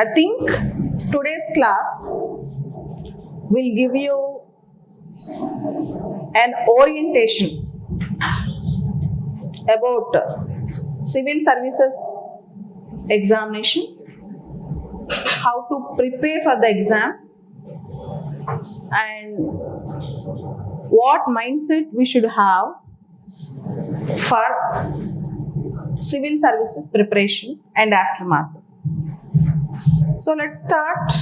I think today's class will give you an orientation about civil services examination, how to prepare for the exam, and what mindset we should have for civil services preparation and aftermath. So let's start.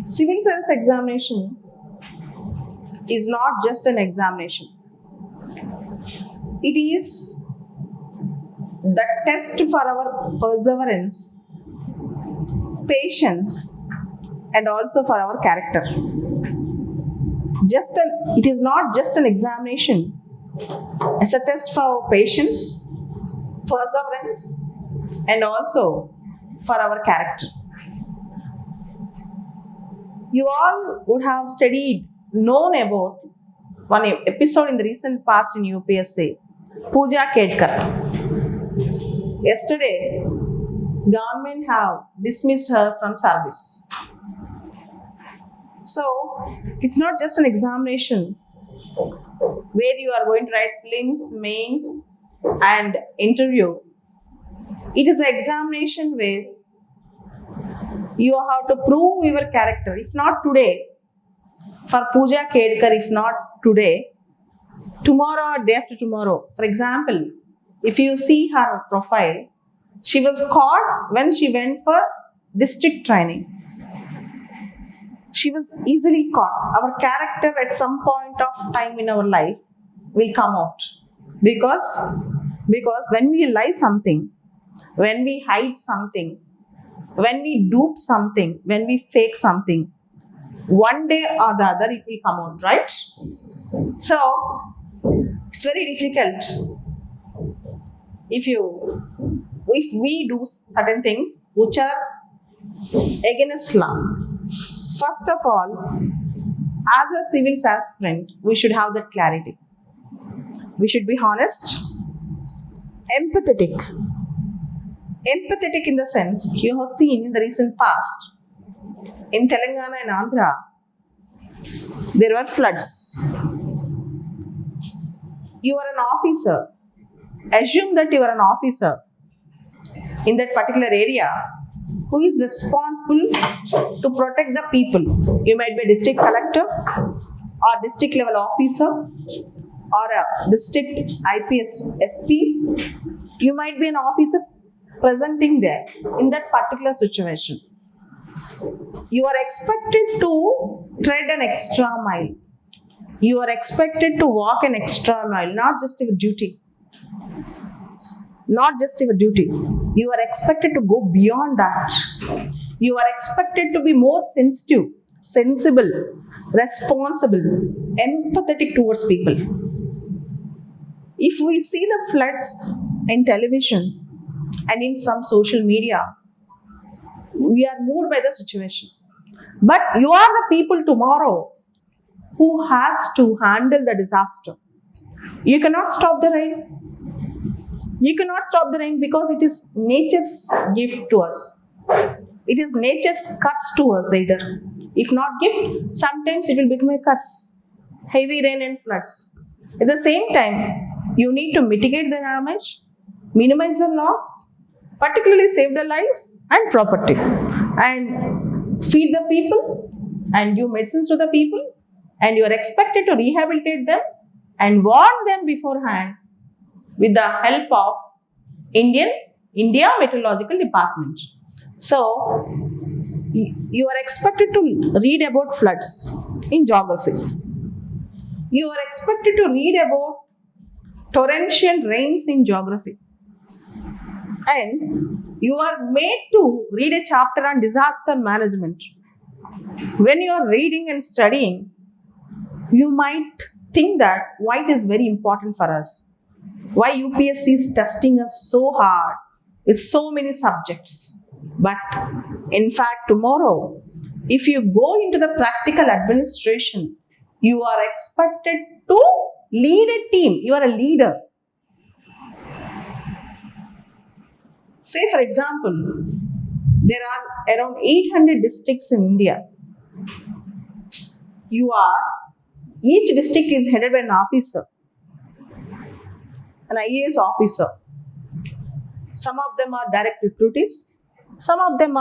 Civil service examination is not just an examination. It is the test for our perseverance, patience, and also for our character. It is not just an examination. It's a test for our patience, perseverance, and also for our character. You all would have known about one episode in the recent past in UPSC, 𝐃𝐨𝐰𝐧𝐥𝐨𝐚𝐝. Yesterday, government have dismissed her from service. So, it's not just an examination where you are going to write prelims, mains, and interview. It is an examination where you have to prove your character. If not today, for 𝐃𝐨𝐰𝐧𝐥𝐨𝐚𝐝, if not today, tomorrow or day after tomorrow. For example, if you see her profile, she was caught when she went for district training. She was easily caught. Our character at some point of time in our life will come out. Because when we lie something, when we hide something, when we dupe something, when we fake something, one day or the other it will come out, right? So, it's very difficult if we do certain things which are against law. First of all, as a civil aspirant, we should have that clarity. We should be honest, empathetic. Empathetic in the sense you have seen in the recent past, in Telangana and Andhra, there were floods. You are an officer. Assume that you are an officer in that particular area who is responsible to protect the people. You might be a district collector or district level officer or a district IPS SP. You might be an officer presenting there in that particular situation. You are expected to tread an extra mile. You are expected to walk an extra mile, not just your duty. Not just your duty. You are expected to go beyond that. You are expected to be more sensitive, sensible, responsible, empathetic towards people. If we see the floods in television and in some social media, we are moved by the situation. But you are the people tomorrow who has to handle the disaster. You cannot stop the rain. You cannot stop the rain because it is nature's gift to us. It is nature's curse to us either. If not gift, sometimes it will become a curse. Heavy rain and floods. At the same time, you need to mitigate the damage, minimize the loss, particularly save the lives and property, and feed the people and give medicines to the people, and you are expected to rehabilitate them and warn them beforehand with the help of India Meteorological Department. So, you are expected to read about floods in geography. You are expected to read about torrential rains in geography. And you are made to read a chapter on disaster management. When you are reading and studying, you might think that why it is very important for us. Why UPSC is testing us so hard with so many subjects. But in fact, tomorrow, if you go into the practical administration, you are expected to lead a team. You are a leader. Say, for example, There are around 800 districts in India. Each district is headed by an officer, an IAS officer. Some of them are direct recruitees, some of them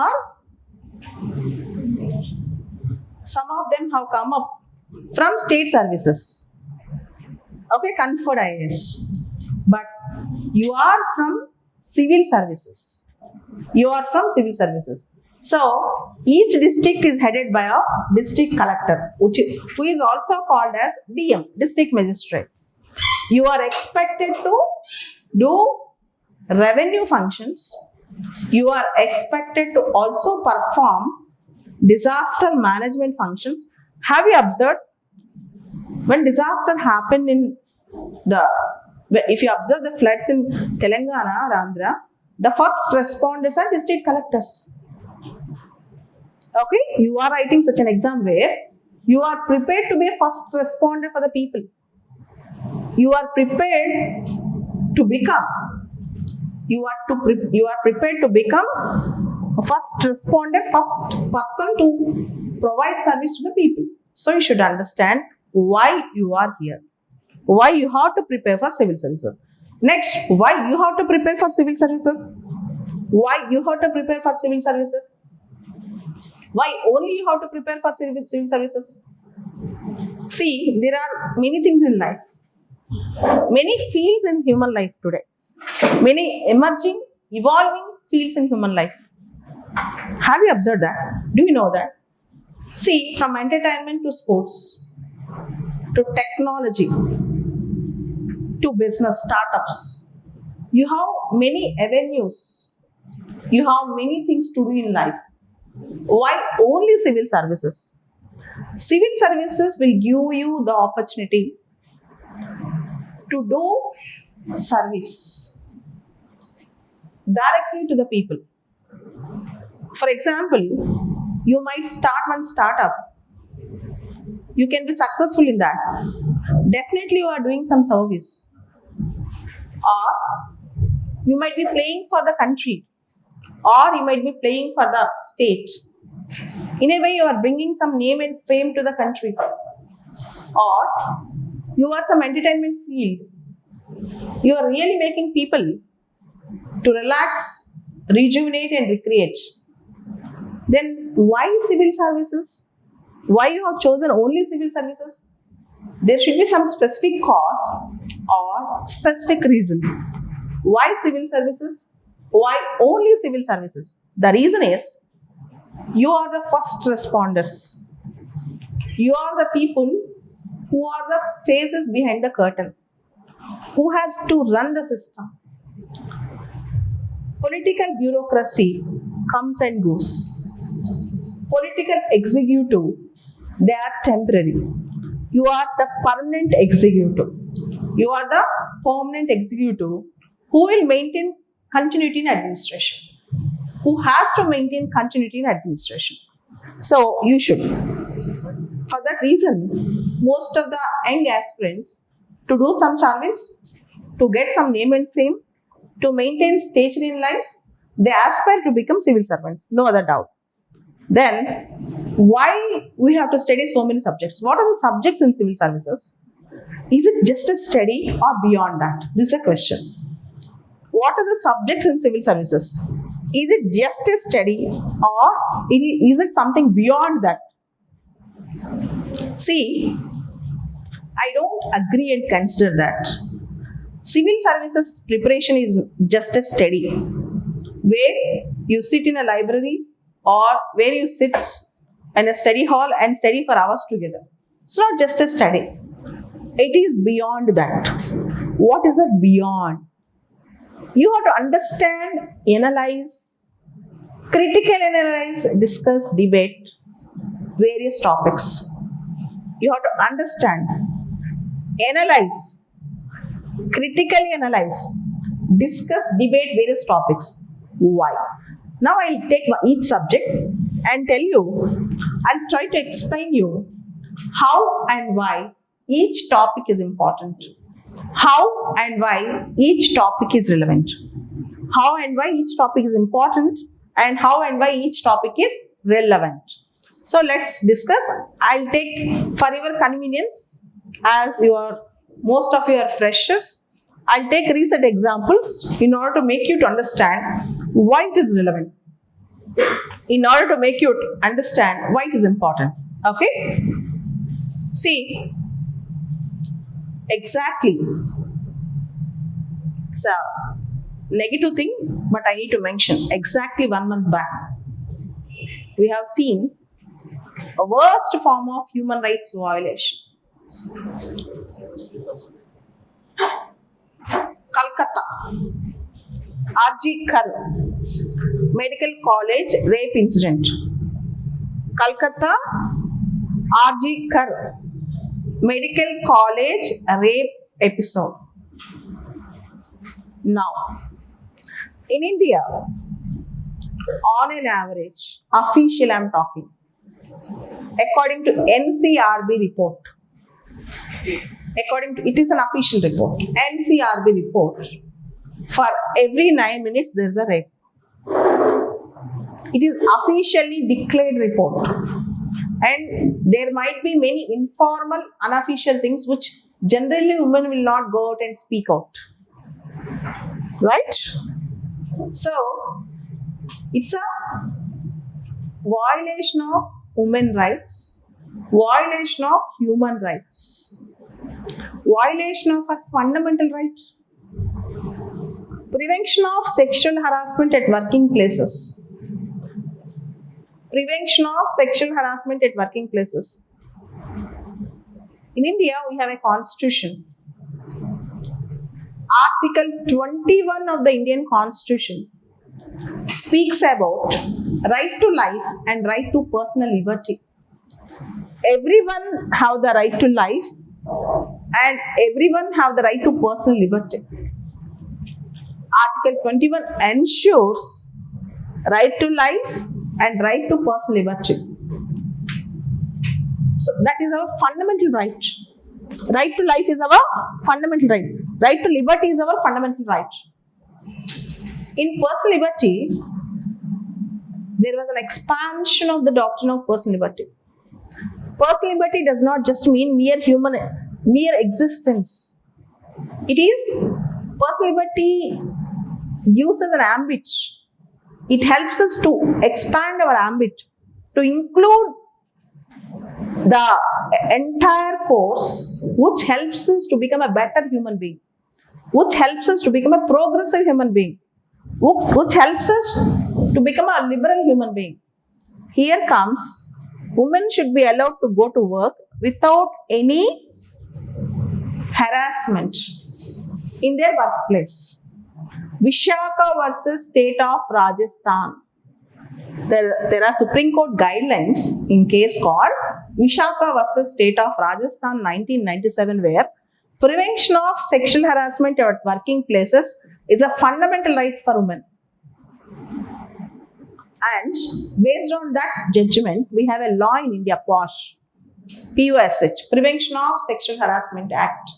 have come up from state services. Okay, conferred IAS. But you are from civil services. So, each district is headed by a district collector, who is also called as DM, district magistrate. You are expected to do revenue functions. You are expected to also perform disaster management functions. Have you observed when disaster happened if you observe the floods in Telangana or Andhra, the first responders are district collectors. Okay, you are writing such an exam where you are prepared to be a first responder for the people. You are prepared to become. You are prepared to become a first responder, first person to provide service to the people. So you should understand why you are here. Why you have to prepare for civil services. Next, why you have to prepare for civil services? Why you have to prepare for civil services? Why only you have to prepare for civil services? See, there are many things in life. Many fields in human life today. Many emerging, evolving fields in human life. Have you observed that? Do you know that? See, from entertainment to sports, to technology, to business startups, you have many avenues. You have many things to do in life. Why only civil services? Civil services will give you the opportunity to do service directly to the people. For example, you might start one startup. You can be successful in that. Definitely you are doing some service. Or you might be playing for the country. Or you might be playing for the state. In a way, you are bringing some name and fame to the country. Or you are some entertainment field. You are really making people to relax, rejuvenate and recreate. Then why civil services? Why you have chosen only civil services? There should be some specific cause or specific reason. Why civil services? Why only civil services? The reason is, you are the first responders. You are the people who are the faces behind the curtain, who has to run the system. Political bureaucracy comes and goes. Political executive, they are temporary. You are the permanent executive. You are the permanent executive who will maintain continuity in administration. Who has to maintain continuity in administration. So you should. For that reason, most of the young aspirants, to do some service, to get some name and fame, to maintain stature in life, they aspire to become civil servants, no other doubt. Then, why we have to study so many subjects? What are the subjects in civil services? Is it just a study or beyond that? This is a question. What are the subjects in civil services? Is it just a study or is it something beyond that? See, I don't agree and consider that. Civil services preparation is just a study where you sit in a library or where you sit in a study hall and study for hours together. It's not just a study. It is beyond that. What is it beyond? You have to understand, analyze, critically analyze, discuss, debate various topics. You have to understand, analyze, critically analyze, discuss, debate various topics. Why? Now I'll take each subject and tell you, I'll try to explain you how and why each topic is important. How and why each topic is relevant. How and why each topic is important. and how and why each topic is relevant. So let's discuss. I'll take, for your convenience, as most of you are freshers, I'll take recent examples in order to make you to understand why it is relevant, in order to make you understand why it is important. Okay? See, exactly. It's a negative thing, but I need to mention. Exactly 1 month back, we have seen a worst form of human rights violation. Kolkata, 𝐾𝐨𝐰𝐧𝐥𝐨𝐚𝐝 Medical College rape incident. Kolkata, 𝐾𝐨𝐰𝐧𝐥𝐨𝐚𝐝 Medical College rape episode. Now, in India, on an average, official I'm talking, according to NCRB report, it is an official report, NCRB report, for every 9 minutes there is a rape. It is officially declared report, and there might be many informal, unofficial things which generally women will not go out and speak out, right? So it's a violation of women rights, violation of human rights, violation of our fundamental rights. Prevention of sexual harassment at working places. Prevention of sexual harassment at working places. In India, we have a constitution. Article 21 of the Indian Constitution speaks about right to life and right to personal liberty. Everyone have the right to life and everyone have the right to personal liberty. Article 21 ensures right to life and right to personal liberty. So that is our fundamental right. Right to life is our fundamental right. Right to liberty is our fundamental right. In personal liberty, there was an expansion of the doctrine of personal liberty. Personal liberty does not just mean mere existence. It is, personal liberty gives us an ambit. It helps us to expand our ambit to include the entire course, which helps us to become a better human being, which helps us to become a progressive human being, which helps us to become a liberal human being. Here comes, women should be allowed to go to work without any harassment in their workplace. Vishaka versus State of Rajasthan. There are Supreme Court guidelines in case called Vishaka versus State of Rajasthan 1997, where prevention of sexual harassment at working places is a fundamental right for women. And based on that judgment, we have a law in India, POSH, POSH, Prevention of Sexual Harassment Act.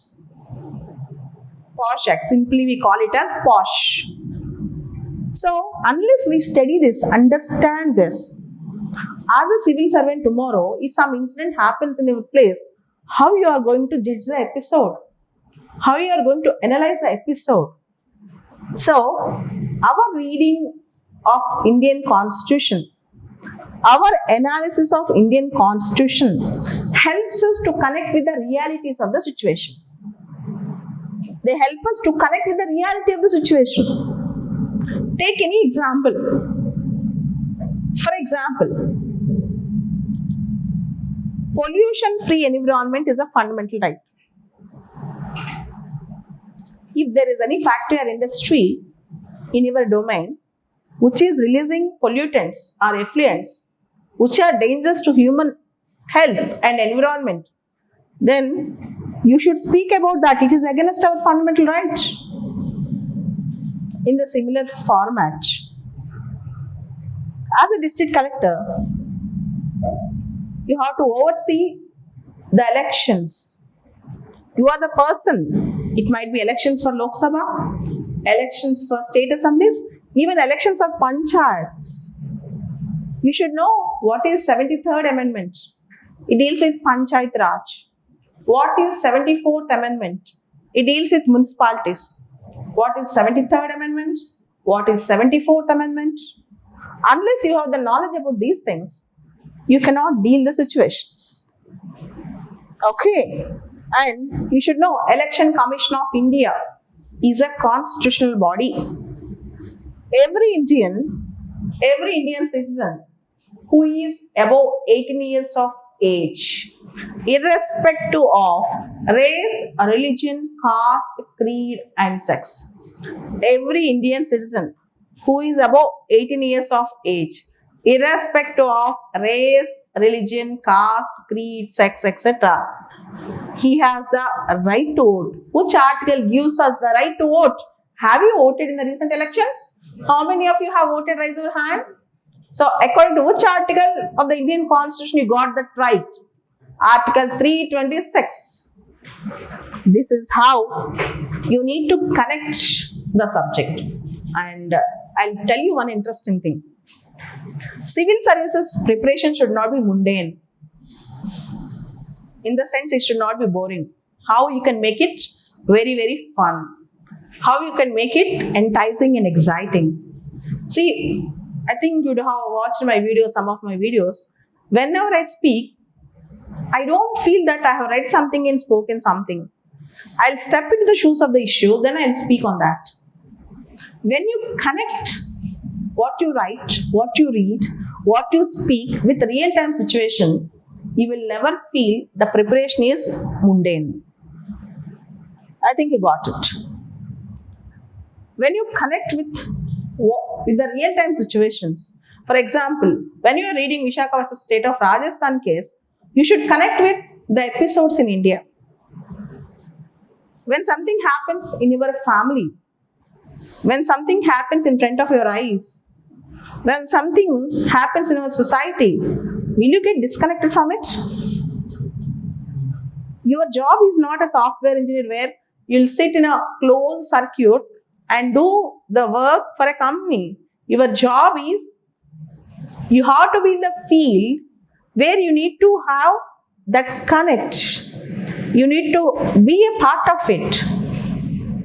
POSH Act, simply we call it as POSH. So, unless we study this, understand this, as a civil servant tomorrow, if some incident happens in your place, how you are going to judge the episode? How you are going to analyze the episode? So, our reading of Indian Constitution, our analysis of Indian Constitution helps us to connect with the realities of the situation. They help us to connect with the reality of the situation. Take any example. For example, pollution-free environment is a fundamental right. If there is any factory or industry in your domain which is releasing pollutants or effluents which are dangerous to human health and environment, then you should speak about that. It is against our fundamental right. In the similar format, as a district collector, you have to oversee the elections. You are the person. It might be elections for Lok Sabha, elections for state assemblies, Even elections of panchayats. You should know what is 73rd Amendment. It deals with Panchayat Raj. What is 74th Amendment? It deals with municipalities. What is 73rd Amendment? What is 74th Amendment? Unless you have the knowledge about these things, you cannot deal the situations. Okay. And you should know Election Commission of India is a constitutional body. Every Indian citizen who is above 18 years of age, irrespective of race, religion, caste, creed, and sex. Every Indian citizen who is above 18 years of age, irrespective of race, religion, caste, creed, sex, etc., he has the right to vote. Which article gives us the right to vote? Have you voted in the recent elections? How many of you have voted? Raise your hands. So, according to which article of the Indian Constitution you got that right? Article 326. This is how you need to connect the subject. And I'll tell you one interesting thing. Civil services preparation should not be mundane. In the sense, it should not be boring. How you can make it very, very fun. How you can make it enticing and exciting. See, I think you'd have watched my videos, some of my videos. Whenever I speak, I don't feel that I have read something and spoken something. I'll step into the shoes of the issue, then I'll speak on that. When you connect what you write, what you read, what you speak with real-time situation, you will never feel the preparation is mundane. I think you got it. When you connect with the real-time situations, for example, when you are reading Vishaka versus State of Rajasthan case, you should connect with the episodes in India. When something happens in your family, when something happens in front of your eyes, when something happens in our society, will you get disconnected from it? Your job is not a software engineer where you'll sit in a closed circuit and do the work for a company. Your job is you have to be in the field where you need to have that connect. You need to be a part of it.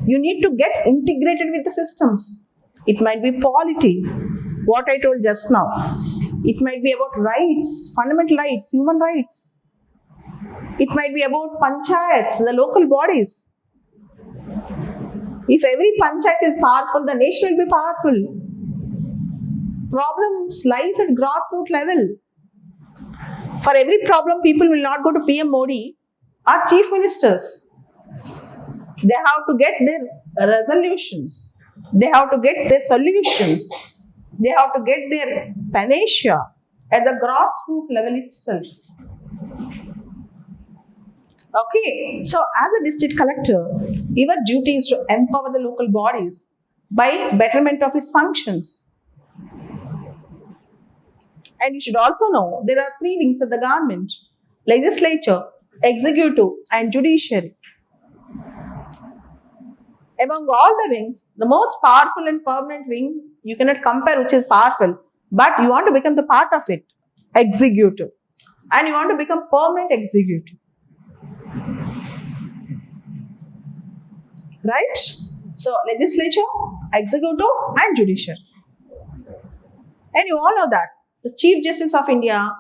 You need to get integrated with the systems. It might be polity, what I told just now. It might be about rights, fundamental rights, human rights. It might be about panchayats, the local bodies. If every panchayat is powerful, the nation will be powerful. Problems lies at grassroots level. For every problem, people will not go to PM Modi or chief ministers. They have to get their resolutions. They have to get their solutions. They have to get their panacea at the grassroots level itself. Okay, so as a district collector, your duty is to empower the local bodies by betterment of its functions. And you should also know there are three wings of the government: legislature, executive, and judiciary. Among all the wings, the most powerful and permanent wing, you cannot compare which is powerful, but you want to become the part of it, executive. And you want to become permanent executive. Right? So, legislature, executive, and judiciary. And you all know that the Chief Justice of India,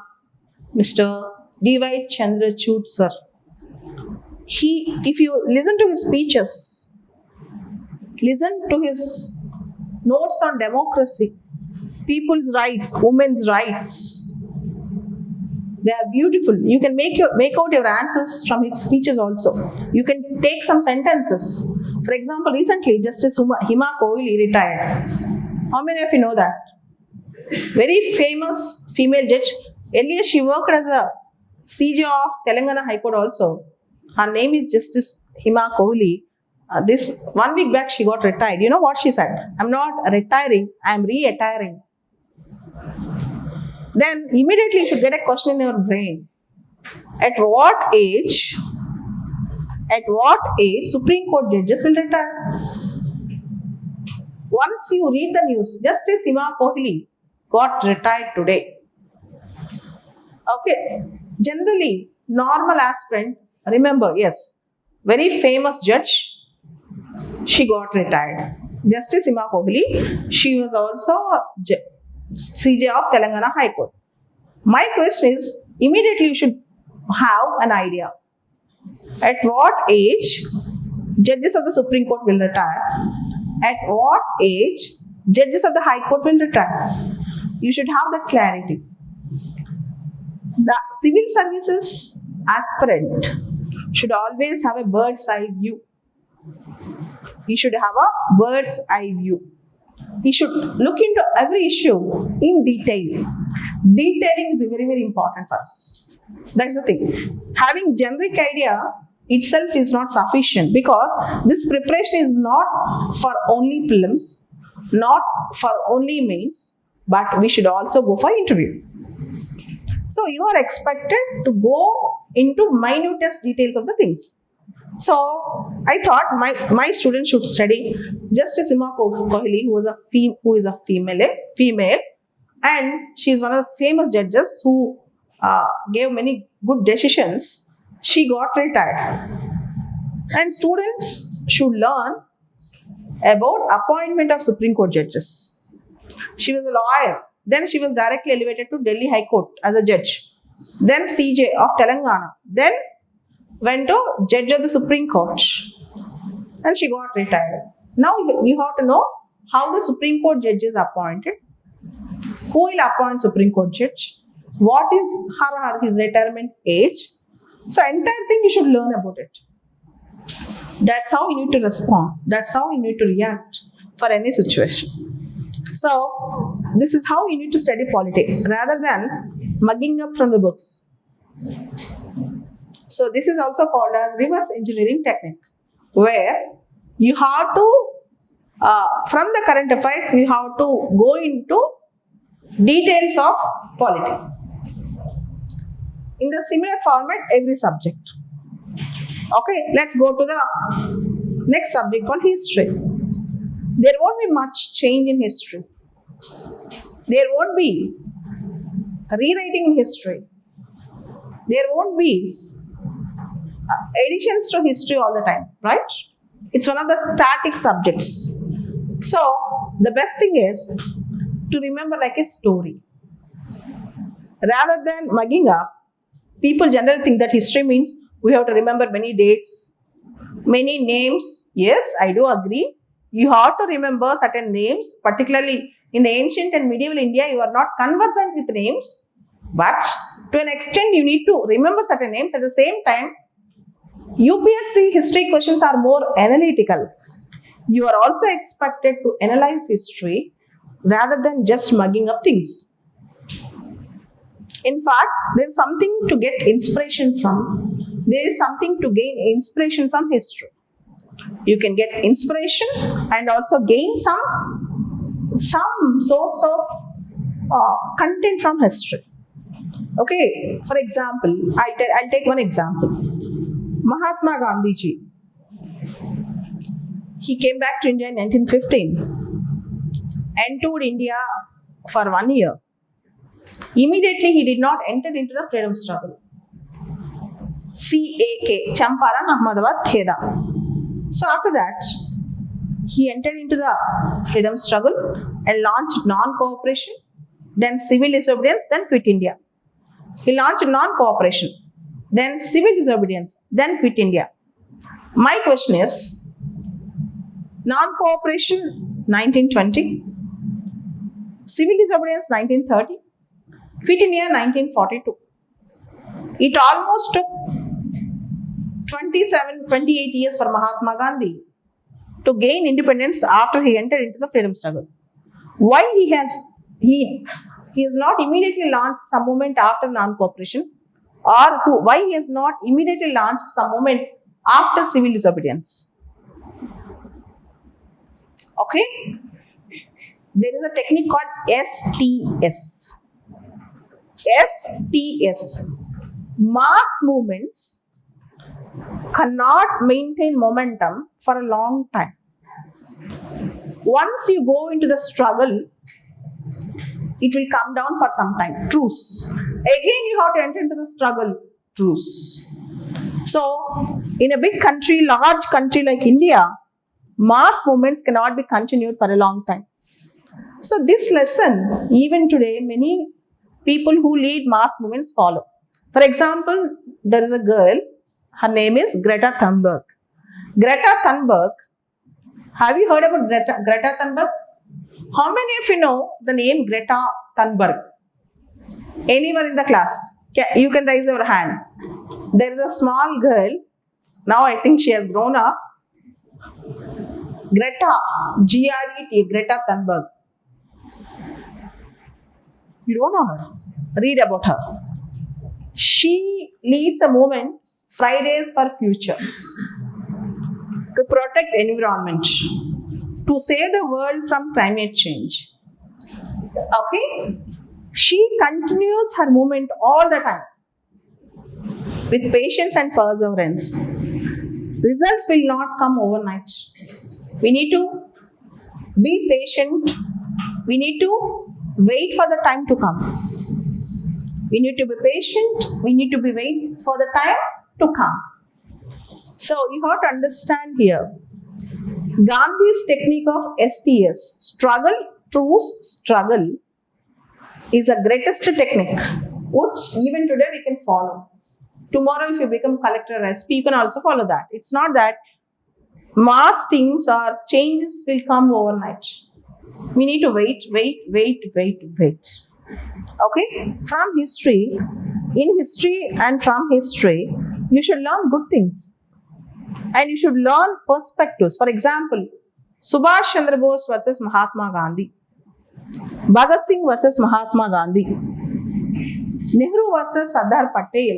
Mr. D.Y. Chandrachud sir, if you listen to his speeches, listen to his notes on democracy, people's rights, women's rights, they are beautiful. You can make out your answers from his speeches also. You can take some sentences. For example, recently Justice Hima Kohli retired. How many of you know that? Very famous female judge. Earlier she worked as a CJ of Telangana High Court also. Her name is Justice Hima Kohli. This 1 week back she got retired. You know what she said? I'm not retiring, I'm re-attiring. Then immediately you should get a question in your brain. At what age Supreme Court judges will retire? Once you read the news, Justice 𝐃𝐨𝐰𝐧𝐥𝐨𝐚𝐝 got retired today. Okay, generally, normal aspirant, remember, yes, very famous judge, she got retired. Justice 𝐃𝐨𝐼𝐧𝐥𝐨𝐚𝐝, she was also a CJ of Telangana High Court. My question is, immediately you should have an idea. At what age judges of the Supreme Court will retire? At what age judges of the High Court will retire? You should have that clarity. The civil services aspirant should always have a bird's eye view. He should have a bird's eye view. He should look into every issue in detail. Detailing is very, very important for us. That's the thing. Having generic idea itself is not sufficient, because this preparation is not for only prelims, not for only mains, but we should also go for interview. So you are expected to go into minutest details of the things. So I thought my students should study Justice 𝐃𝐸𝐼𝐧𝐥𝐨𝐚𝐝, who is a female, and she is one of the famous judges who gave many good decisions. She got retired, and students should learn about appointment of Supreme Court judges. She was a lawyer. Then she was directly elevated to Delhi High Court as a judge. Then CJ of Telangana. Then went to judge of the Supreme Court. And she got retired. Now you have to know how the Supreme Court judge is appointed. Who will appoint Supreme Court judge? What is his retirement age? So entire thing you should learn about it. That's how you need to respond. That's how you need to react for any situation. So this is how you need to study politics rather than mugging up from the books. So this is also called as reverse engineering technique, where you have to, from the current affairs, you have to go into details of politics. In the similar format, every subject. Okay, let's go to the next subject called history. There won't be much change in history. There won't be rewriting history. There won't be additions to history all the time, right? It's one of the static subjects. So the best thing is to remember like a story. Rather than mugging up, people generally think that history means we have to remember many dates, many names. Yes, I do agree. You have to remember certain names, particularly in the ancient and medieval India, you are not conversant with names, but to an extent you need to remember certain names. At the same time, UPSC history questions are more analytical. You are also expected to analyze history rather than just mugging up things. In fact, there is something to get inspiration from. There is something to gain inspiration from history. You can get inspiration and also gain some source of content from history. Okay, for example, I'll take one example. Mahatma Gandhi ji. He came back to India in 1915 and toured India for 1 year. Immediately, he did not enter into the freedom struggle. 𝐃𝐸𝐾, Champaran, Ahmedabad, Kheda. So after that, he entered into the freedom struggle and launched non-cooperation, then civil disobedience, then quit India. He launched non-cooperation, then civil disobedience, then quit India. My question is, non-cooperation 1920, civil disobedience 1930, quit India 1942. It almost took 28 years for Mahatma Gandhi to gain independence after he entered into the freedom struggle. Why he has not immediately launched some movement after non-cooperation, or why he has not immediately launched some movement after civil disobedience? Okay, there is a technique called STS. STS. Mass movements cannot maintain momentum for a long time. Once you go into the struggle, it will come down for some time. Truce. Again, you have to enter into the struggle. Truce. So, in a big country, large country like India, mass movements cannot be continued for a long time. So, this lesson, even today, many people who lead mass movements follow. For example, there is a girl, her name is Greta Thunberg. Greta Thunberg, have you heard about Greta Thunberg? How many of you know the name Greta Thunberg? Anyone in the class? You can raise your hand. There is a small girl, now I think she has grown up. Greta, G-R-E-T, Greta Thunberg. You don't know her. Read about her. She leads a movement, Fridays for Future, to protect environment, to save the world from climate change. Okay? She continues her movement all the time with patience and perseverance. Results will not come overnight. We need to be patient. We need to wait for the time to come. We need to be patient. We need to be wait for the time to come. So you have to understand here, Gandhi's technique of STS, struggle, truce, struggle, is the greatest technique, which even today we can follow. Tomorrow, if you become collector or SP, you can also follow that. It's not that mass things or changes will come overnight. We need to wait. Okay? From history, in history and from history, you should learn good things. And you should learn perspectives. For example, Subhash Chandra Bose versus Mahatma Gandhi. Bhagat Singh versus Mahatma Gandhi. Nehru versus Sardar Patel.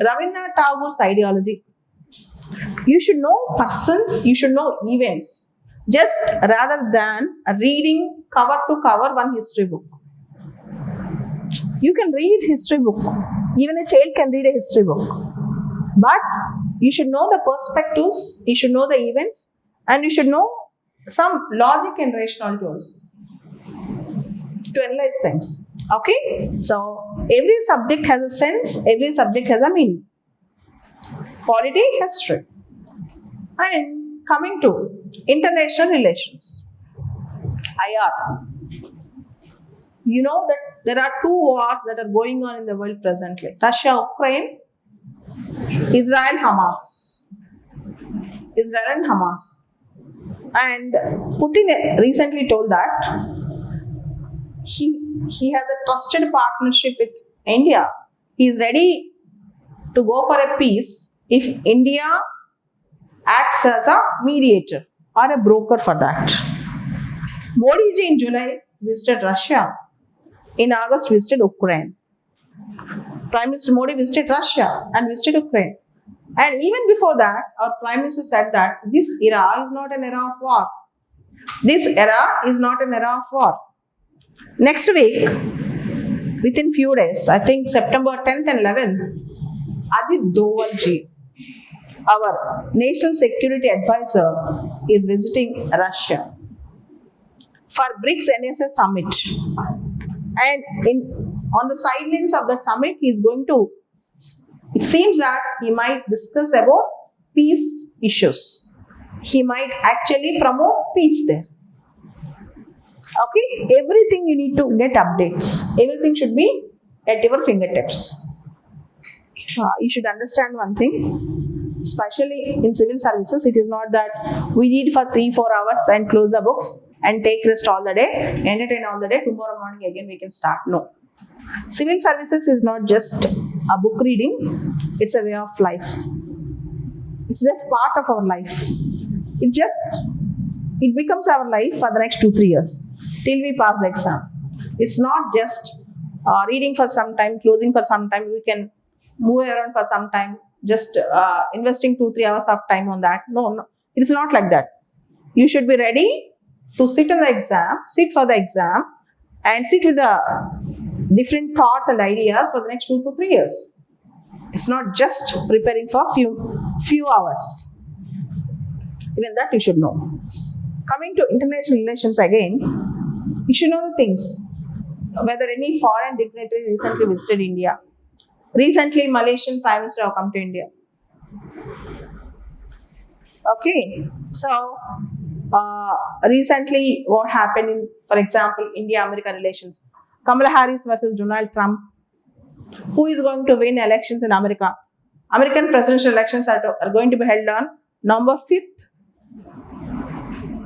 Rabindranath Tagore's ideology. You should know persons, you should know events, just rather than reading cover to cover one history book. You can read history book. Even a child can read a history book. But you should know the perspectives, you should know the events, and you should know some logic and rationality also to analyze things. Okay? So, every subject has a sense, every subject has a meaning. Polity, history. And coming to international relations, IR. You know that there are two wars that are going on in the world presently. Russia, Ukraine, Israel, Hamas. Israel and Hamas. And Putin recently told that he has a trusted partnership with India. He is ready to go for a peace if India acts as a mediator or a broker for that. Modi ji in July visited Russia. In August visited Ukraine. Prime Minister Modi visited Russia and visited Ukraine. And even before that, our Prime Minister said that this era is not an era of war. This era is not an era of war. Next week, within few days, I think September 10th and 11th, Ajit Doval ji, our National Security Advisor, is visiting Russia for BRICS NSS Summit. And on the sidelines of that summit, he is going to, it seems that he might discuss about peace issues. He might actually promote peace there. Okay? Everything you need to get updates. Everything should be at your fingertips. You should understand one thing, especially in civil services, it is not that we read for 3-4 hours and close the books and take rest all the day, entertain all the day, tomorrow morning again we can start. No. Civil services is not just a book reading, it's a way of life. It's just part of our life. It becomes our life for the next 2-3 years till we pass the exam. It's not just reading for some time, closing for some time, we can move around for some time, just investing 2-3 hours of time on that. No, it's not like that. You should be ready to sit for the exam and sit with the different thoughts and ideas for the next 2 to 3 years. It's not just preparing for few hours. Even that you should know. Coming to international relations again, you should know the things. Whether any foreign dignitary recently visited India. Recently, Malaysian Prime Minister have come to India. Okay, so recently, what happened in, for example, India-America relations? Kamala Harris versus Donald Trump. Who is going to win elections in America? American presidential elections are going to be held on November 5th.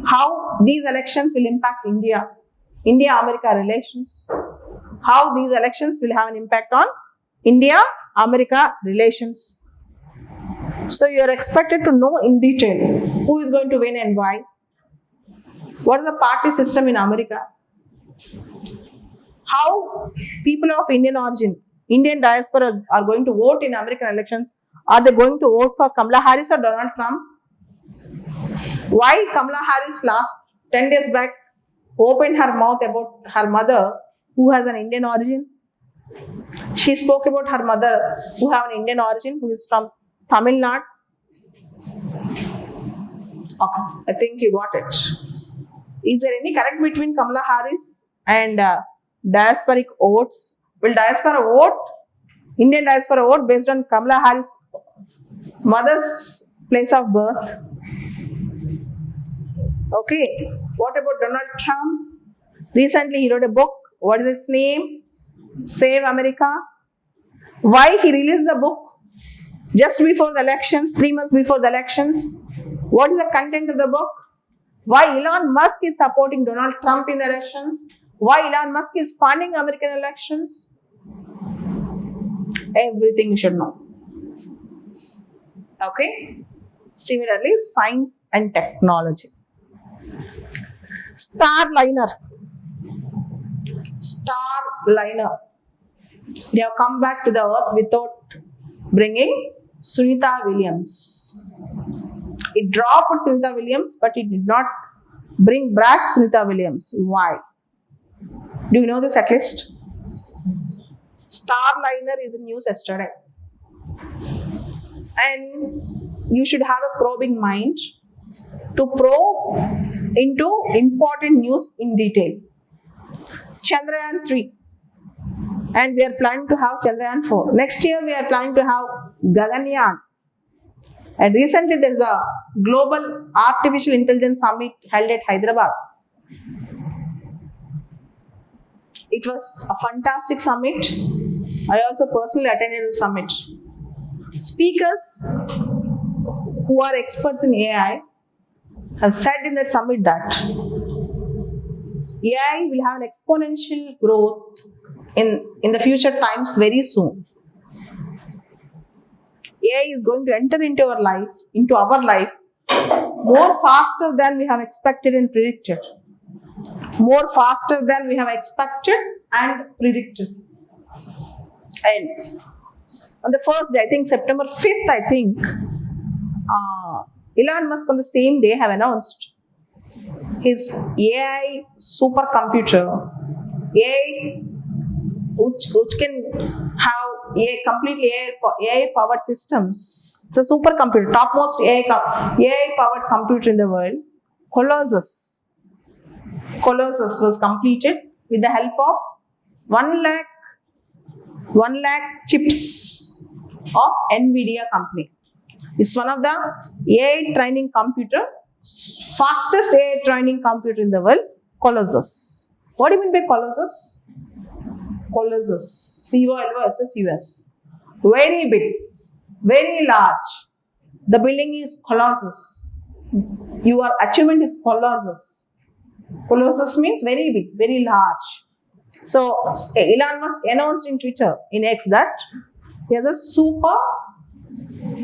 How these elections will impact India-America relations? How these elections will have an impact on India-America relations? So you are expected to know in detail who is going to win and why. What is the party system in America? How people of Indian origin, Indian diaspora are going to vote in American elections. Are they going to vote for Kamala Harris or Donald Trump? Why Kamala Harris last 10 days back opened her mouth about her mother who has an Indian origin? She spoke about her mother who have an Indian origin, who is from Tamil Nadu. Okay, I think you got it. Is there any connect between Kamala Harris and diasporic votes? Will diaspora vote, Indian diaspora vote based on Kamala Harris' mother's place of birth? Okay, what about Donald Trump? Recently, he wrote a book. What is its name? Save America. Why he released the book just before the elections, 3 months before the elections? What is the content of the book? Why Elon Musk is supporting Donald Trump in the elections? Why Elon Musk is funding American elections? Everything you should know. Okay? Similarly, science and technology. Starliner. They have come back to the earth without bringing Sunita Williams. It dropped Sunita Williams, but it did not bring back Sunita Williams. Why? Do you know this at least? Starliner is in news yesterday. And you should have a probing mind to probe into important news in detail. Chandrayaan 3. And we are planning to have Chandrayaan 4. Next year we are planning to have Gaganyaan. And recently there is a global artificial intelligence summit held at Hyderabad. It was a fantastic summit. I also personally attended the summit. Speakers who are experts in AI have said in that summit that AI will have an exponential growth in the future times very soon. AI is going to enter into our life more faster than we have expected and predicted. More faster than we have expected and predicted. And on the first day, I think September 5th, Elon Musk on the same day have announced his AI supercomputer, AI which can have completely AI powered systems. It's a supercomputer, topmost AI powered computer in the world. Colossus was completed with the help of 1 lakh chips of NVIDIA company. It's one of the AI training computer, fastest AI training computer in the world, Colossus. What do you mean by Colossus? Colossus, COLOSSUS. Very big, very large. The building is Colossus. Your achievement is Colossus. Colossus means very big, very large. So Elon Musk announced in Twitter, in X, that he has a super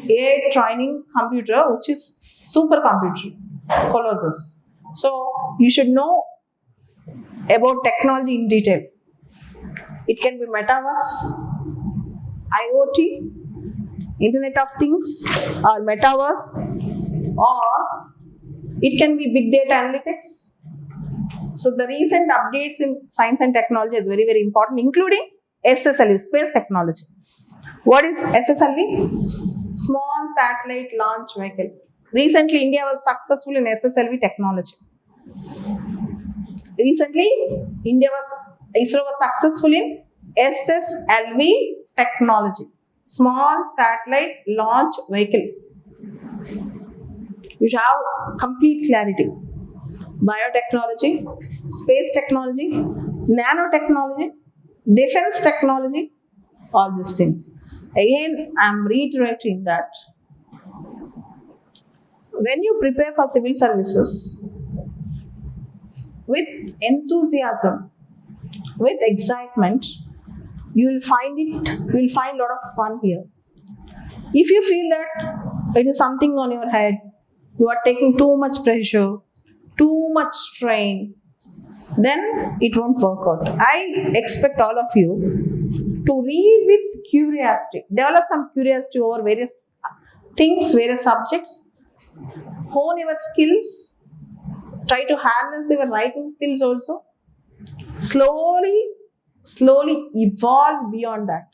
AI training computer, which is supercomputer, Colossus. So you should know about technology in detail. It can be metaverse, IoT, Internet of Things, or metaverse, or it can be big data analytics. So the recent updates in science and technology is very, very important, including SSLV, space technology. What is SSLV? Small Satellite Launch Vehicle. Recently, India was successful in SSLV technology. Recently, ISRO was successful in SSLV technology, small satellite launch vehicle. You should have complete clarity. Biotechnology, space technology, nanotechnology, defense technology, all these things. Again, I'm reiterating that when you prepare for civil services with enthusiasm, with excitement, you will find a lot of fun here. If you feel that it is something on your head, you are taking too much pressure, too much strain, then it won't work out. I expect all of you to read with curiosity, develop some curiosity over various things, various subjects, hone your skills, try to harness your writing skills also. Slowly evolve beyond that.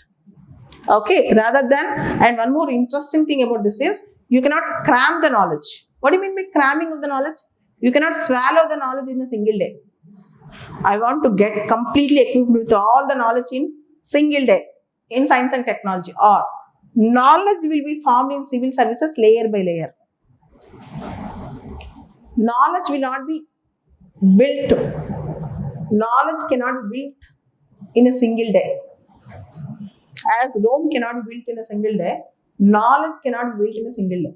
Okay, rather than, and one more interesting thing about this is, you cannot cram the knowledge. What do you mean by cramming of the knowledge? You cannot swallow the knowledge in a single day. I want to get completely equipped with all the knowledge in single day in science and technology, or knowledge will be formed in civil services layer by layer. Knowledge will not be built. Knowledge cannot be built in a single day. As Rome cannot be built in a single day, knowledge cannot be built in a single day.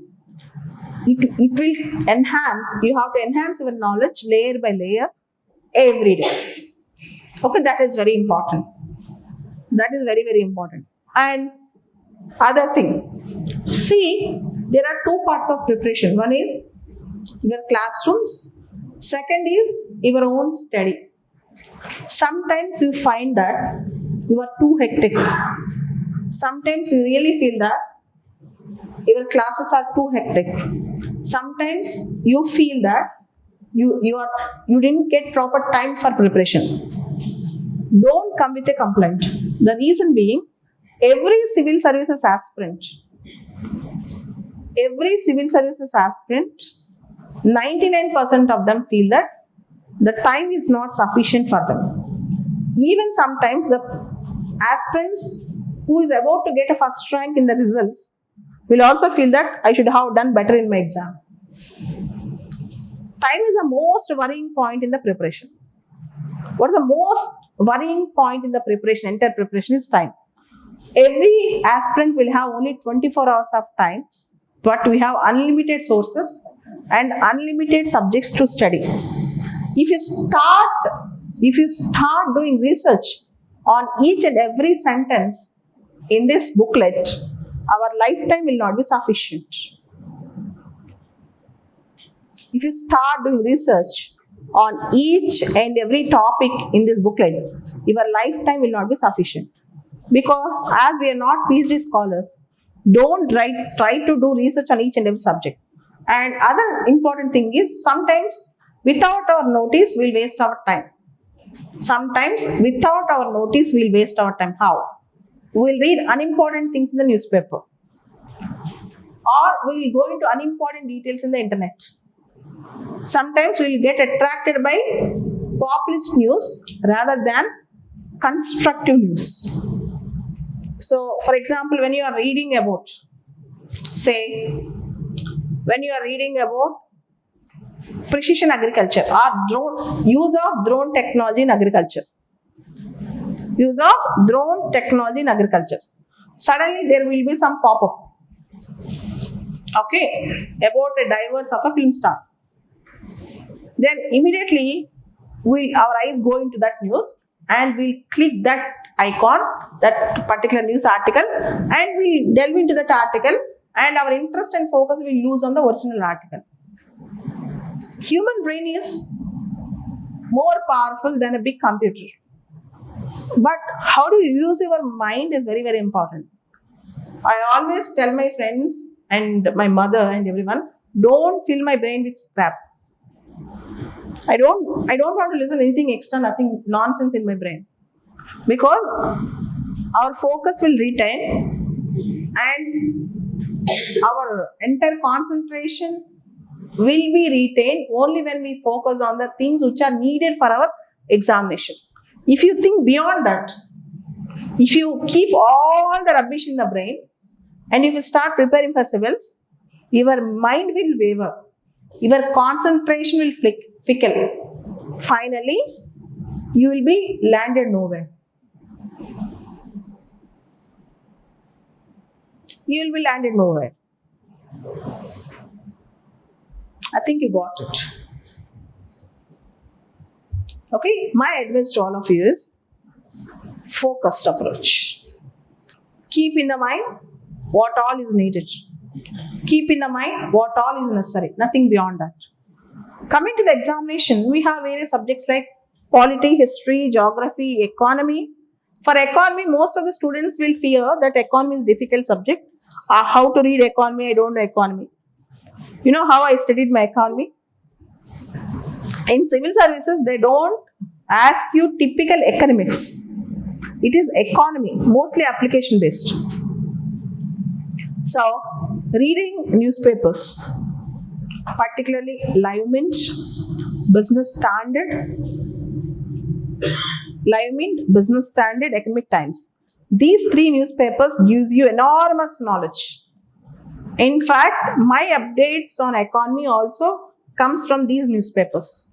It will enhance, you have to enhance your knowledge layer by layer every day. Okay, that is very important. That is very, very important. And other thing, see, there are two parts of preparation. One is your classrooms, second is your own study. Sometimes you find that you are too hectic. Sometimes you really feel that your classes are too hectic. Sometimes you feel that you didn't get proper time for preparation. Don't come with a complaint. The reason being, every civil services aspirant, 99% of them feel that the time is not sufficient for them. Even sometimes the aspirants who is about to get a first rank in the results will also feel that I should have done better in my exam. Time is the most worrying point in the preparation. What is the most worrying point in the preparation, entire preparation, is time. Every aspirant will have only 24 hours of time, but we have unlimited sources and unlimited subjects to study. If you start doing research on each and every sentence in this booklet, our lifetime will not be sufficient. If you start doing research on each and every topic in this booklet, your lifetime will not be sufficient. Because as we are not PhD scholars, don't try to do research on each and every subject. And other important thing is, sometimes without our notice, we'll waste our time. Sometimes without our notice, we'll waste our time. How? We'll read unimportant things in the newspaper. Or we'll go into unimportant details in the internet. Sometimes we'll get attracted by populist news rather than constructive news. So, for example, when you are reading about, precision agriculture or use of drone technology in agriculture. Suddenly there will be some pop-up. Okay, about a divorce of a film star. Then immediately our eyes go into that news and we click that icon, that particular news article, and we delve into that article, and our interest and focus will lose on the original article. Human brain is more powerful than a big computer. But how do you use your mind is very, very important. I always tell my friends and my mother and everyone, don't fill my brain with crap. I don't want to listen anything extra, nothing nonsense in my brain. Because our focus will retain and our entire concentration will be retained only when we focus on the things which are needed for our examination. If you think beyond that, if you keep all the rubbish in the brain and if you start preparing for civils, your mind will waver, your concentration will fickle. Finally, you will be landed nowhere. You will be landed nowhere. I think you got it. Okay, my advice to all of you is focused approach. Keep in the mind what all is needed. Keep in the mind what all is necessary. Nothing beyond that. Coming to the examination, we have various subjects like polity, history, geography, economy. For economy, most of the students will fear that economy is a difficult subject. How to read economy? I don't know economy. You know how I studied my economy? In civil services, they don't ask you typical economics. It is economy, mostly application based. So, reading newspapers, particularly Live Mint, Business Standard, Economic Times. These three newspapers gives you enormous knowledge. In fact, my updates on economy also comes from these newspapers.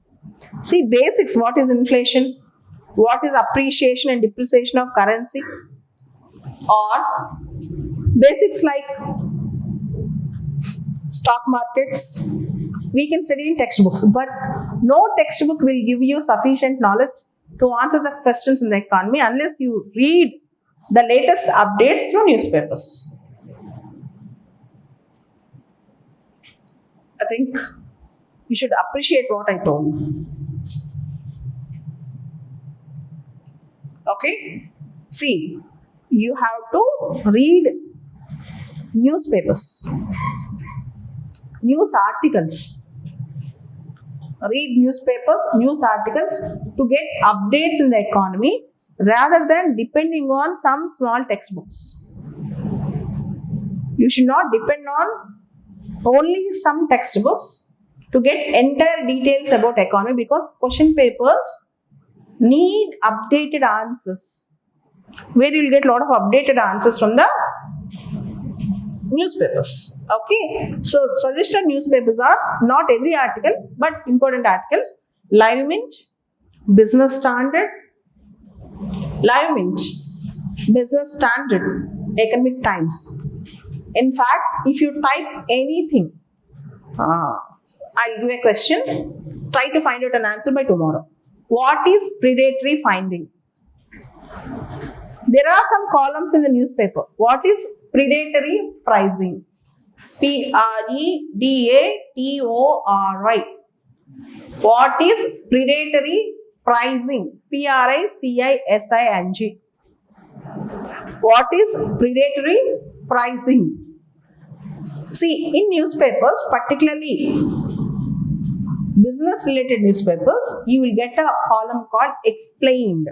See, basics, what is inflation? What is appreciation and depreciation of currency? Or basics like stock markets, we can study in textbooks, but no textbook will give you sufficient knowledge to answer the questions in the economy unless you read the latest updates through newspapers. I think you should appreciate what I told. Okay? See, you have to read newspapers, news articles. Read newspapers, news articles to get updates in the economy rather than depending on some small textbooks. You should not depend on only some textbooks to get entire details about economy because question papers need updated answers, where you will get a lot of updated answers from the newspapers. Okay, so suggested newspapers are not every article but important articles. Live Mint, Business Standard, Economic Times. In fact, if you type anything, I'll give a question, try to find out an answer by tomorrow. What is predatory finding? There are some columns in the newspaper. What is predatory pricing? Predatory. What is predatory pricing? Pricing. What is predatory pricing? See, in newspapers, particularly business related newspapers, you will get a column called explained.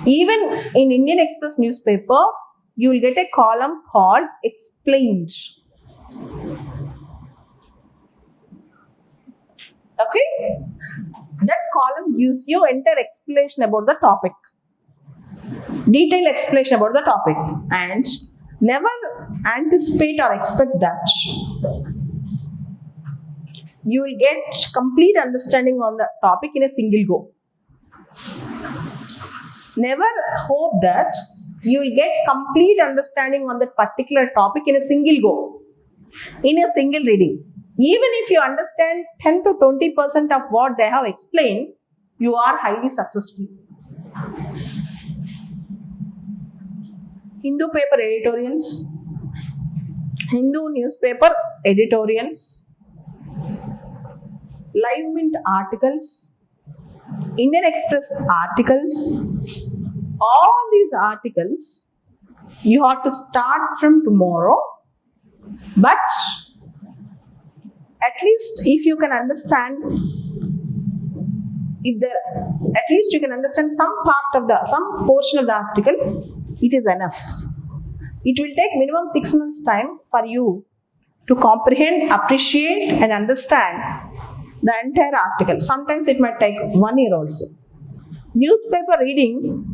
Even in Indian Express newspaper, you will get a column called explained. Okay? That column gives you entire explanation about the topic. Detailed explanation about the topic. And never anticipate or expect that. You will get complete understanding on the topic in a single go. Never hope that you will get complete understanding on that particular topic in a single go, in a single reading. Even if you understand 10 to 20% of what they have explained, you are highly successful. Hindu paper editorials, Hindu newspaper editorials, Live Mint articles, Indian Express articles, all these articles you have to start from tomorrow, but at least if you can understand, at least you can understand some portion of the article, it is enough. It will take minimum 6 months time for you to comprehend, appreciate, and understand the entire article. Sometimes it might take 1 year also. Newspaper reading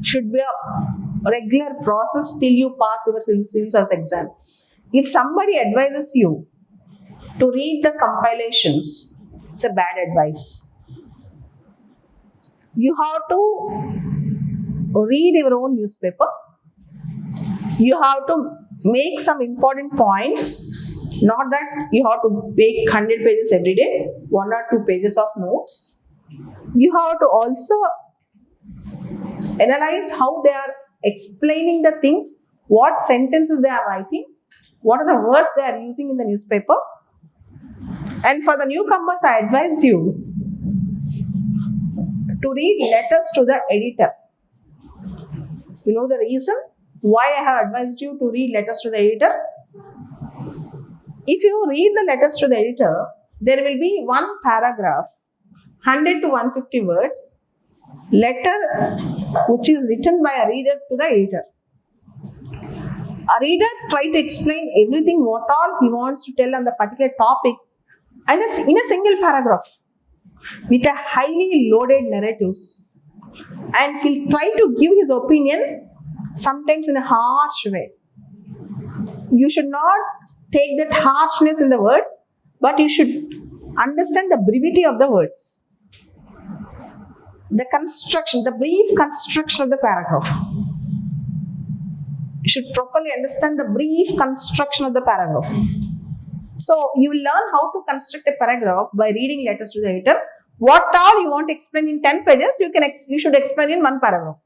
should be a regular process till you pass your civil service exam. If somebody advises you to read the compilations, it's a bad advice. You have to read your own newspaper. You have to make some important points. Not that you have to make 100 pages every day, 1 or 2 pages of notes. You have to also analyze how they are explaining the things, what sentences they are writing, what are the words they are using in the newspaper. And for the newcomers, I advise you to read letters to the editor. You know the reason why I have advised you to read letters to the editor? If you read the letters to the editor, there will be one paragraph, 100 to 150 words, letter which is written by a reader to the editor. A reader tries to explain everything, what all he wants to tell on the particular topic, and in a single paragraph with a highly loaded narratives. And he'll try to give his opinion, sometimes in a harsh way. You should not take that harshness in the words, but you should understand the brevity of the words. The construction, the brief construction of the paragraph. You should properly understand the brief construction of the paragraph. So you will learn how to construct a paragraph by reading letters to the editor. What all you want to explain in 10 pages, you should explain in 1 paragraph.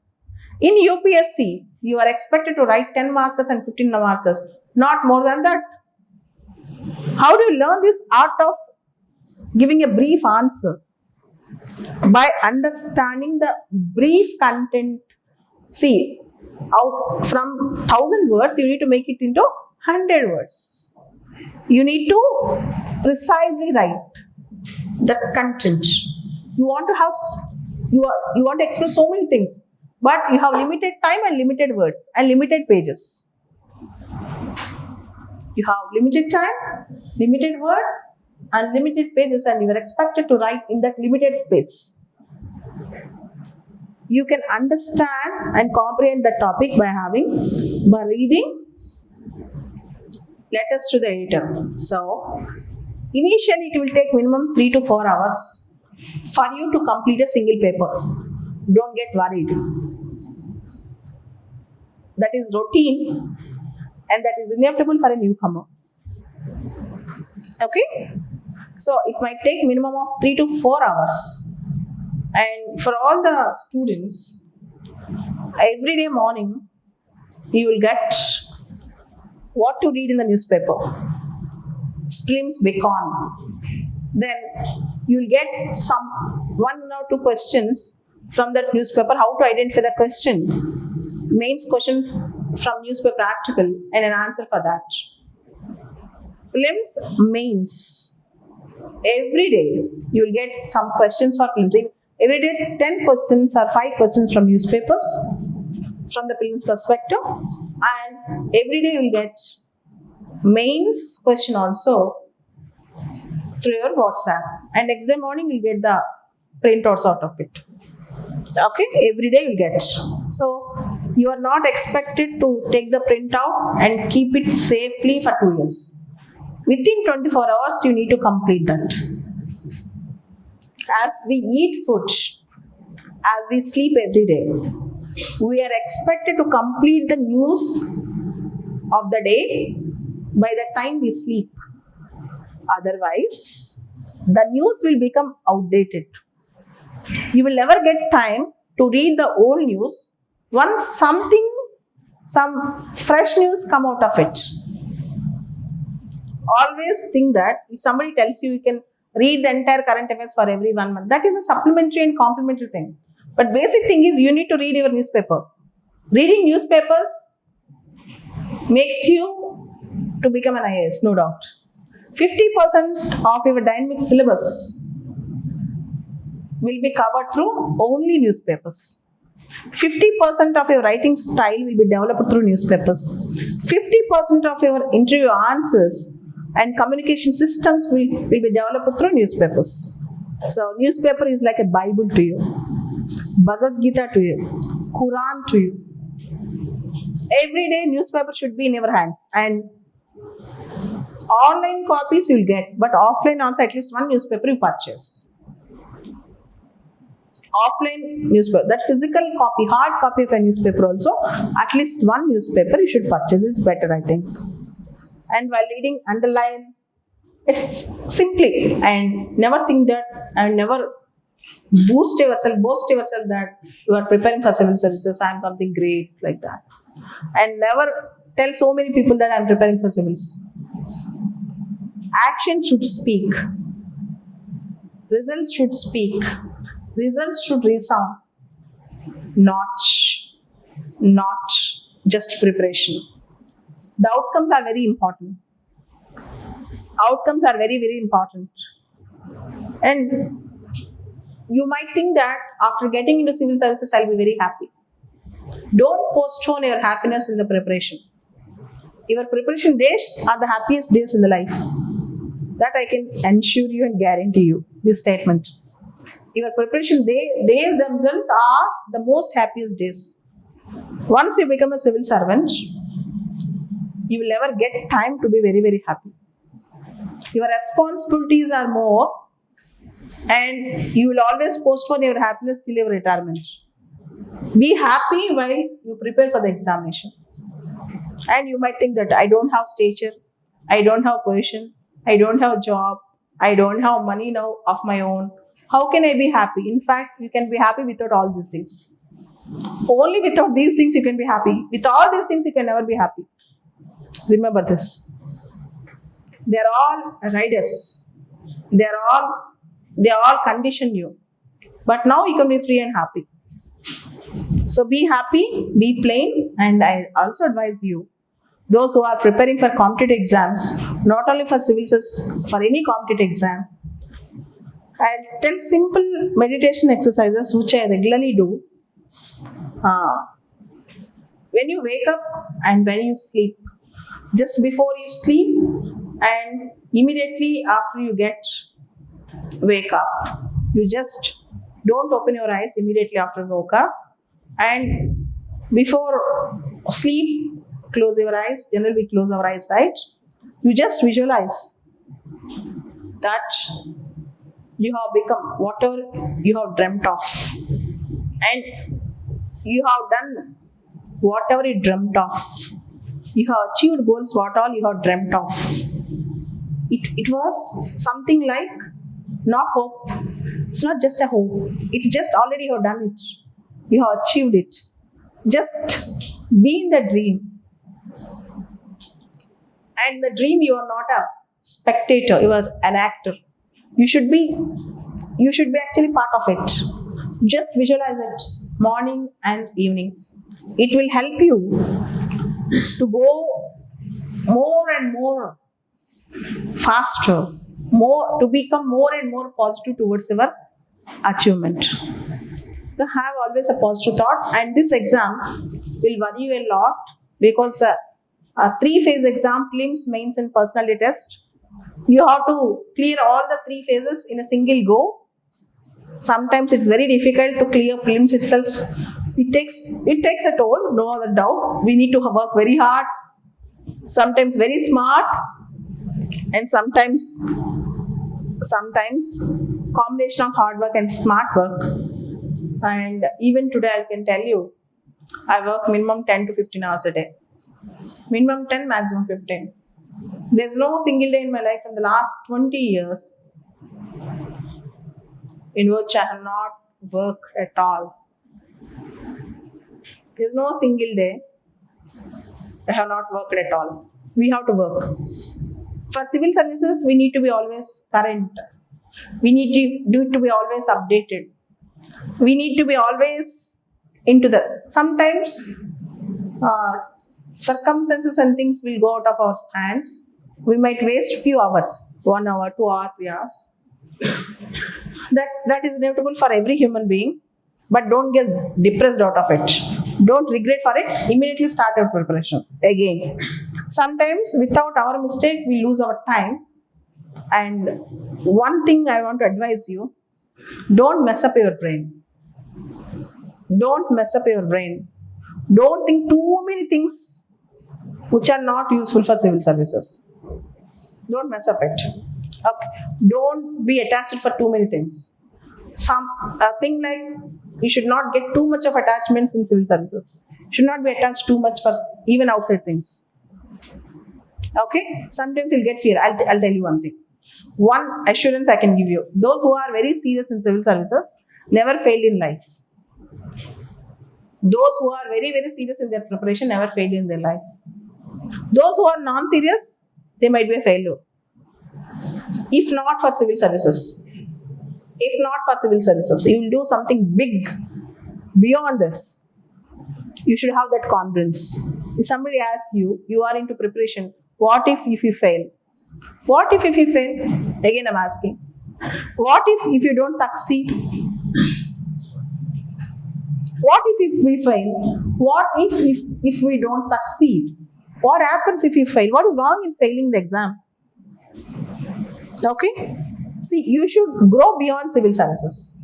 In UPSC, you are expected to write 10 markers and 15 markers, not more than that. How do you learn this art of giving a brief answer? By understanding the brief content. See, out from 1,000 words, you need to make it into 100 words. You need to precisely write the content. You want to express so many things, but you have limited time and limited words and limited pages. You have limited time, limited words, and limited pages, and you are expected to write in that limited space. You can understand and comprehend the topic by reading letters to the editor. So, initially it will take minimum 3 to 4 hours for you to complete a single paper. Don't get worried. That is routine, and that is inevitable for a newcomer. Okay? So it might take minimum of 3 to 4 hours. And for all the students, every day morning, you will get what to read in the newspaper. Splim's Bacon. Then you will get some 1 or 2 questions from that newspaper, how to identify the question. Mains question from newspaper article and an answer for that. Prelims, mains. Every day you will get some questions for prelims. Every day 10 questions or 5 questions from newspapers from the prelims perspective, and every day you will get mains question also through your WhatsApp, and next day morning you will get the printouts out of it. Okay, every day you will get. So you are not expected to take the printout and keep it safely for 2 years. Within 24 hours, you need to complete that. As we eat food, as we sleep every day, we are expected to complete the news of the day by the time we sleep. Otherwise, the news will become outdated. You will never get time to read the old news once some fresh news come out of it. Always think that if somebody tells you can read the entire current events for every 1 month, that is a supplementary and complementary thing. But basic thing is you need to read your newspaper. Reading newspapers makes you to become an IAS, no doubt. 50% of your dynamic syllabus will be covered through only newspapers. 50% of your writing style will be developed through newspapers. 50% of your interview answers and communication systems will be developed through newspapers. So newspaper is like a Bible to you, Bhagavad Gita to you, Quran to you. Every day newspaper should be in your hands, and online copies you will get, but offline also at least one newspaper you purchase. Offline newspaper, that physical copy, hard copy of a newspaper also, at least one newspaper you should purchase. It's better, I think. And while reading, underline, it's simply, and never think that, and never boast yourself that you are preparing for civil services, I am something great, like that. And never tell so many people that I am preparing for civils. Action should speak. Results should speak. Results should resound. Not just preparation. The outcomes are very important. Outcomes are very, very important. And you might think that after getting into civil services, I'll be very happy. Don't postpone your happiness in the preparation. Your preparation days are the happiest days in the life. That I can ensure you and guarantee you, this statement. Your preparation days themselves are the most happiest days. Once you become a civil servant, you will never get time to be very, very happy. Your responsibilities are more, and you will always postpone your happiness till your retirement. Be happy while you prepare for the examination. And you might think that I don't have stature, I don't have position, I don't have job, I don't have money now of my own. How can I be happy? In fact, you can be happy without all these things. Only without these things you can be happy. With all these things you can never be happy. Remember this. They are all riders. They all condition you. But now you can be free and happy. So be happy, be plain, and I also advise you, those who are preparing for competitive exams, not only for civil service, for any competitive exam, I'll tell simple meditation exercises which I regularly do. When you wake up and when you sleep, just before you sleep and immediately after you wake up, you just don't open your eyes immediately after woke up, and before sleep, close your eyes. Generally we close our eyes, right? You just visualize that you have become whatever you have dreamt of, and you have done whatever you dreamt of. You have achieved goals what all you have dreamt of. It was something like not hope. It's not just a hope. It's just already you have done it. You have achieved it. Just be in the dream. And the dream, you are not a spectator, you are an actor. You should be actually part of it. Just visualize it morning and evening. It will help you to go more and more faster, to become more and more positive towards your achievement. So have always a positive thought, and this exam will worry you a lot because a 3-phase exam, prelims, mains and personality test. You have to clear all the 3 phases in a single go. Sometimes it's very difficult to clear prelims itself. It takes a toll, no other doubt. We need to work very hard, sometimes very smart, and sometimes combination of hard work and smart work. And even today I can tell you, I work minimum 10 to 15 hours a day. Minimum 10, maximum 15. There's no single day in my life in the last 20 years in which I have not worked at all. There's no single day I have not worked at all. We have to work. For civil services, we need to be always current. We need to be always updated. We need to be always into the... Sometimes circumstances and things will go out of our hands. We might waste few hours, 1 hour, 2 hours, 3 hours. That is inevitable for every human being. But don't get depressed out of it. Don't regret for it. Immediately start your preparation again. Sometimes without our mistake, we lose our time. And one thing I want to advise you, don't mess up your brain. Don't mess up your brain. Don't think too many things which are not useful for civil services. Don't mess up it. Okay. Don't be attached for too many things. Some thing like you should not get too much of attachments in civil services. Should not be attached too much for even outside things. Okay. Sometimes you'll get fear. I'll tell you one thing. One assurance I can give you: those who are very serious in civil services never failed in life. Those who are very, very serious in their preparation never failed in their life. Those who are non-serious, they might be a failure. If not for civil services, you will do something big beyond this. You should have that confidence. If somebody asks you, you are into preparation, what if you fail? What if you fail? Again, I'm asking. What if you don't succeed? What if we fail? What if we don't succeed? What happens if you fail? What is wrong in failing the exam? Okay? See, you should grow beyond civil services.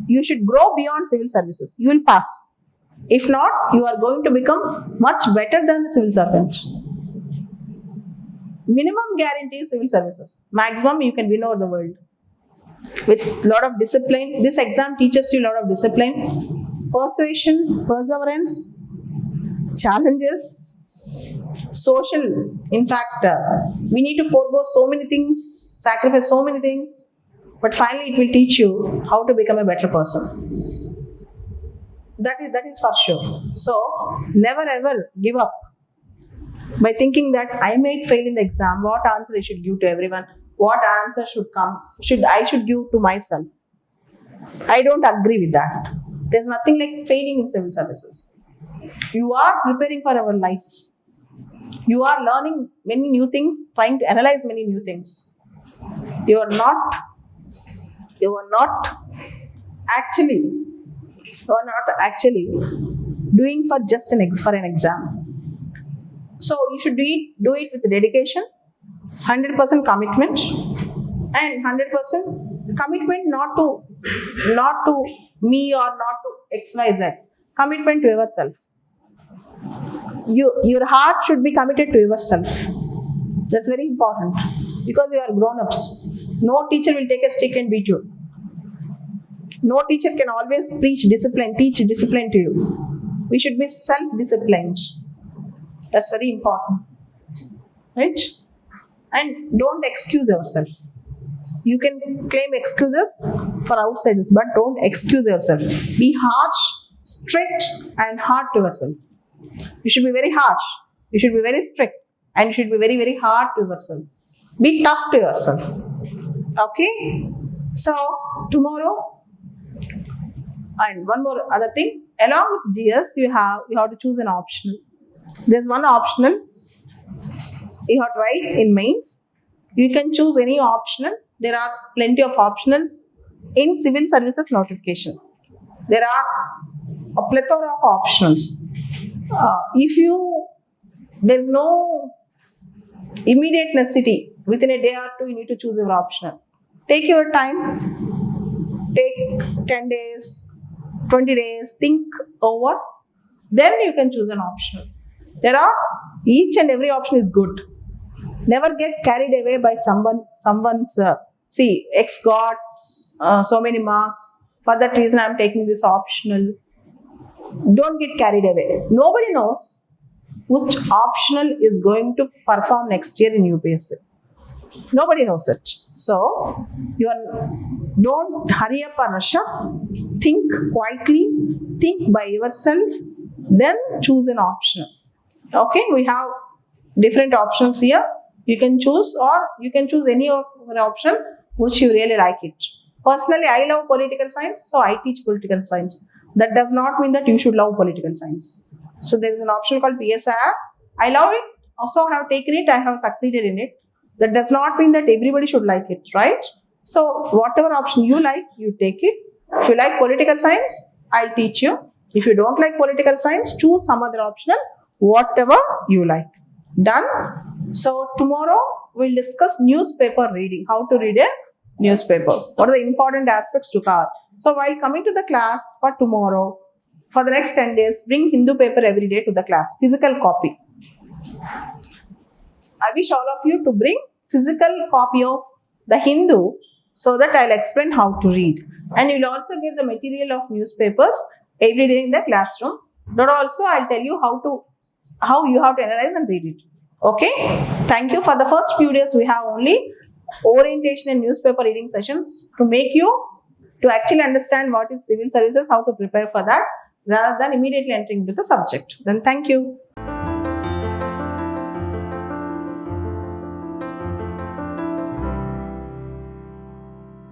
You should grow beyond civil services. You will pass. If not, you are going to become much better than the civil servant. Minimum guarantee civil services. Maximum you can win over the world. With a lot of discipline. This exam teaches you a lot of discipline, persuasion, perseverance, challenges, social. In fact, we need to forego so many things, sacrifice so many things, but finally it will teach you how to become a better person. That is for sure. So never ever give up by thinking that I might fail in the exam. What answer I should give to everyone? What answer I should give to myself? I don't agree with that. There's nothing like failing in civil services. You are preparing for our life. You are learning many new things, trying to analyze many new things. You are not actually doing for just for an exam. So you should do it with dedication, 100% commitment, and 100% commitment not to me or not to XYZ. Commitment to yourself. Your heart should be committed to yourself. That's very important because you are grown-ups. No teacher will take a stick and beat you. No teacher can always teach discipline to you. We should be self-disciplined. That's very important. Right? And don't excuse yourself. You can claim excuses for outsiders, but don't excuse yourself. Be harsh, strict, and hard to yourself. You should be very harsh. You should be very strict. And you should be very, very hard to yourself. Be tough to yourself. Okay? So, tomorrow, and one more other thing, along with GS, you have to choose an optional. There's one optional you have to write in mains. You can choose any optional. There are plenty of optionals in civil services notification. There are a plethora of optionals. There's no immediate necessity, within a day or two you need to choose your optional. Take your time. Take 10 days, 20 days, think over. Then you can choose an optional. Each and every option is good. Never get carried away by someone's, X got so many marks. For that reason, I'm taking this optional. Don't get carried away. Nobody knows which optional is going to perform next year in UPSC. Nobody knows it. So, don't hurry up or rush up. Think quietly. Think by yourself. Then choose an optional. Okay, we have different options here. You can choose, or you can choose any of an option which you really like it. Personally, I love political science, so I teach political science. That does not mean that you should love political science. So there is an option called PSIR. I love it. Also, I have taken it. I have succeeded in it. That does not mean that everybody should like it, right? So whatever option you like, you take it. If you like political science, I'll teach you. If you don't like political science, choose some other optional, whatever you like. Done? So tomorrow we'll discuss newspaper reading, how to read a newspaper. What are the important aspects to cover? So while coming to the class for tomorrow, for the next 10 days, bring Hindu paper every day to the class, physical copy. I wish all of you to bring physical copy of the Hindu so that I'll explain how to read. And you'll also get the material of newspapers every day in the classroom. But also I'll tell you how you have to analyze and read it. Okay? Thank you. For the first few days, we have only orientation and newspaper reading sessions to make you to actually understand what is civil services, how to prepare for that, rather than immediately entering into the subject. Then thank you.